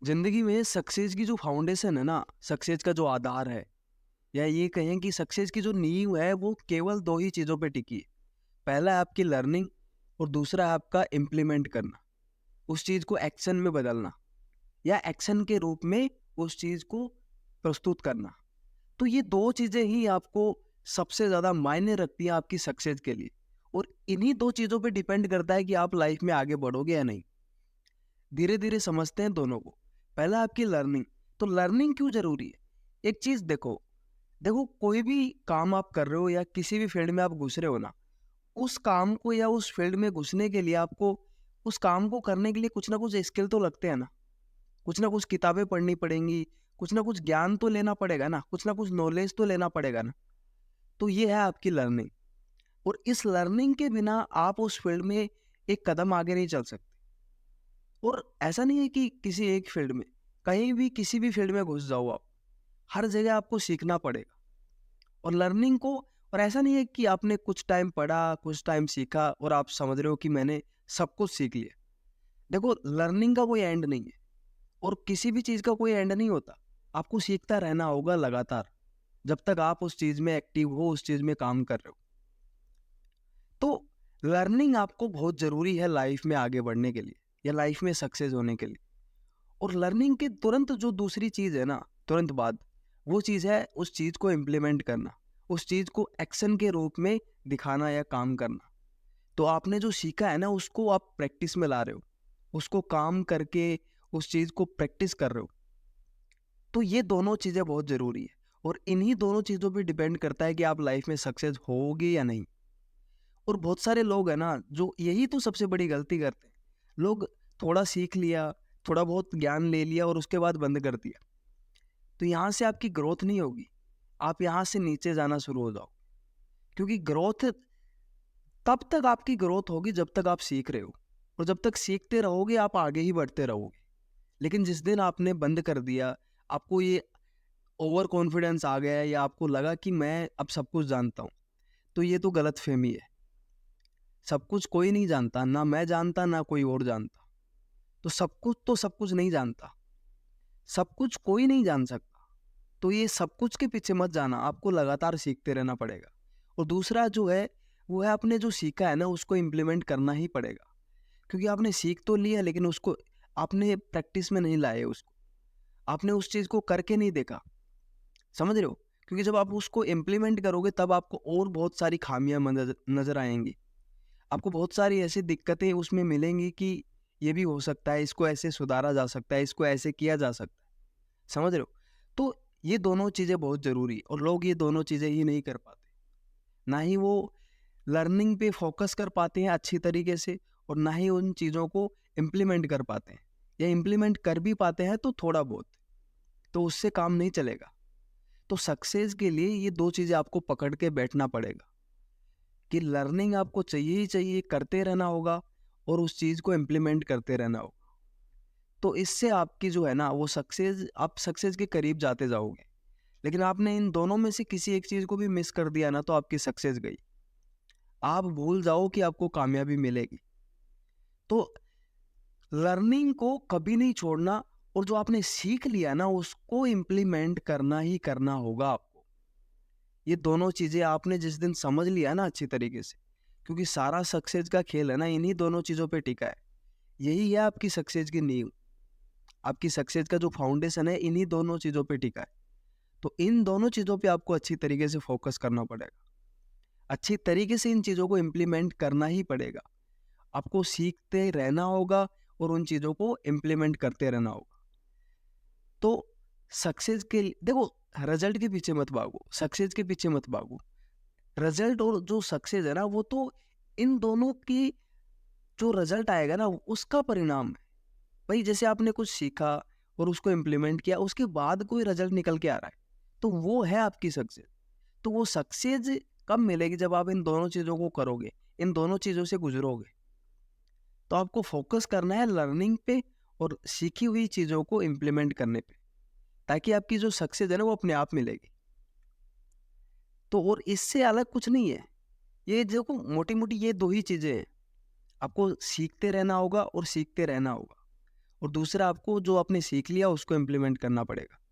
जिंदगी में सक्सेस की जो फाउंडेशन है ना, सक्सेस का जो आधार है, या ये कहें कि सक्सेस की जो नींव है, वो केवल दो ही चीज़ों पे टिकी है। पहला है आपकी लर्निंग और दूसरा है आपका इम्प्लीमेंट करना, उस चीज़ को एक्शन में बदलना या एक्शन के रूप में उस चीज़ को प्रस्तुत करना। तो ये दो चीज़ें ही आपको सबसे ज़्यादा मायने रखती हैं आपकी सक्सेस के लिए, और इन्हीं दो चीज़ों पे डिपेंड करता है कि आप लाइफ में आगे बढ़ोगे या नहीं। धीरे धीरे समझते हैं दोनों को। पहला आपकी लर्निंग। तो लर्निंग क्यों जरूरी है? एक चीज देखो, कोई भी काम आप कर रहे हो या किसी भी फील्ड में आप घुस रहे हो ना, उस काम को या उस फील्ड में घुसने के लिए आपको उस काम को करने के लिए कुछ ना कुछ स्किल तो लगते हैं ना कुछ किताबें पढ़नी पड़ेंगी, कुछ ना कुछ ज्ञान तो लेना पड़ेगा ना कुछ नॉलेज तो लेना पड़ेगा ना। तो ये है आपकी लर्निंग, और इस लर्निंग के बिना आप उस फील्ड में एक कदम आगे नहीं चल सकते। और ऐसा नहीं है कि किसी एक फील्ड में, कहीं भी किसी भी फील्ड में घुस जाओ आप, हर जगह आपको सीखना पड़ेगा। और लर्निंग को, और ऐसा नहीं है कि आपने कुछ टाइम पढ़ा, कुछ टाइम सीखा और आप समझ रहे हो कि मैंने सब कुछ सीख लिया। देखो, लर्निंग का कोई एंड नहीं है, और किसी भी चीज़ का कोई एंड नहीं होता। आपको सीखता रहना होगा लगातार, जब तक आप उस चीज़ में एक्टिव हो, उस चीज़ में काम कर रहे हो। तो लर्निंग आपको बहुत ज़रूरी है लाइफ में आगे बढ़ने के लिए या लाइफ में सक्सेस होने के लिए। और लर्निंग के तुरंत जो दूसरी चीज़ है ना, तुरंत बाद, वो चीज़ है उस चीज़ को इम्प्लीमेंट करना, उस चीज़ को एक्शन के रूप में दिखाना या काम करना। तो आपने जो सीखा है ना, उसको आप प्रैक्टिस में ला रहे हो, उसको काम करके उस चीज़ को प्रैक्टिस कर रहे हो। तो ये दोनों चीज़ें बहुत ज़रूरी है, और इन्हीं दोनों चीज़ों पे डिपेंड करता है कि आप लाइफ में सक्सेस होगे या नहीं। और बहुत सारे लोग हैं ना, जो यही तो सबसे बड़ी गलती करते हैं। लोग थोड़ा सीख लिया, थोड़ा बहुत ज्ञान ले लिया और उसके बाद बंद कर दिया। तो यहाँ से आपकी ग्रोथ नहीं होगी, आप यहाँ से नीचे जाना शुरू हो जाओ। क्योंकि ग्रोथ, तब तक आपकी ग्रोथ होगी जब तक आप सीख रहे हो, और जब तक सीखते रहोगे आप आगे ही बढ़ते रहोगे। लेकिन जिस दिन आपने बंद कर दिया, आपको ये ओवर कॉन्फिडेंस आ गया या आपको लगा कि मैं अब सब कुछ जानता हूँ, तो ये तो गलत फहमी है। सब कुछ कोई नहीं जानता, ना मैं जानता ना कोई और जानता। तो सब कुछ नहीं जानता, सब कुछ कोई नहीं जान सकता। तो ये सब कुछ के पीछे मत जाना, आपको लगातार सीखते रहना पड़ेगा। और दूसरा जो है, वो है आपने जो सीखा है ना, उसको इम्प्लीमेंट करना ही पड़ेगा। क्योंकि आपने सीख तो लिया, लेकिन उसको आपने प्रैक्टिस में नहीं लाए, उसको आपने उस चीज़ को करके नहीं देखा। समझ रहे हो? क्योंकि जब आप उसको इम्प्लीमेंट करोगे, तब आपको और बहुत सारी खामियां नजर आएंगी। आपको बहुत सारी ऐसी दिक्कतें उसमें मिलेंगी कि ये भी हो सकता है, इसको ऐसे सुधारा जा सकता है, इसको ऐसे किया जा सकता है। समझ रहे हो? तो ये दोनों चीज़ें बहुत ज़रूरी, और लोग ये दोनों चीज़ें ही नहीं कर पाते। ना ही वो लर्निंग पे फोकस कर पाते हैं अच्छी तरीके से, और ना ही उन चीज़ों को इम्प्लीमेंट कर पाते हैं, या इम्प्लीमेंट कर भी पाते हैं तो थोड़ा बहुत। तो उससे काम नहीं चलेगा। तो सक्सेस के लिए ये दो चीज़ें आपको पकड़ के बैठना पड़ेगा, कि लर्निंग आपको चाहिए ही चाहिए, करते रहना होगा, और उस चीज़ को इम्प्लीमेंट करते रहना होगा। तो इससे आपकी जो है ना, वो सक्सेस, आप सक्सेस के करीब जाते जाओगे। लेकिन आपने इन दोनों में से किसी एक चीज़ को भी मिस कर दिया ना, तो आपकी सक्सेस गई। आप भूल जाओ कि आपको कामयाबी मिलेगी। तो लर्निंग को कभी नहीं छोड़ना, और जो आपने सीख लिया ना, उसको इम्प्लीमेंट करना ही करना होगा आपको। ये दोनों चीज़ें आपने जिस दिन समझ लिया ना अच्छी तरीके से, क्योंकि सारा सक्सेस का खेल है ना, इन्हीं दोनों चीज़ों पे टिका है। यही है आपकी सक्सेस की नींव। आपकी सक्सेस का जो फाउंडेशन है, इन्हीं दोनों चीज़ों पे टिका है। तो इन दोनों चीज़ों पे आपको अच्छी तरीके से फोकस करना पड़ेगा। अच्छी तरीके से इन चीज़ों को इम्प्लीमेंट करना ही पड़ेगा। आपको सीखते रहना होगा, और उन चीज़ों को इम्प्लीमेंट करते रहना होगा। तो सक्सेस के लिए देखो, रिजल्ट के पीछे मत भागो, सक्सेस के पीछे मत भागो। रिजल्ट और जो सक्सेस है ना, वो तो इन दोनों की, जो रिजल्ट आएगा ना, उसका परिणाम है। भाई, जैसे आपने कुछ सीखा और उसको इम्प्लीमेंट किया, उसके बाद कोई रिजल्ट निकल के आ रहा है, तो वो है आपकी सक्सेस। तो वो सक्सेस कब मिलेगी? जब आप इन दोनों चीज़ों को करोगे, इन दोनों चीज़ों से गुजरोगे। तो आपको फोकस करना है लर्निंग पे, और सीखी हुई चीज़ों को इम्प्लीमेंट करने पे, ताकि आपकी जो सक्सेस है ना, वो अपने आप मिलेगी। तो और इससे अलग कुछ नहीं है। ये देखो, मोटी मोटी ये दो ही चीज़ें हैं। आपको सीखते रहना होगा और सीखते रहना होगा। और दूसरा आपको जो आपने सीख लिया उसको इम्प्लीमेंट करना पड़ेगा।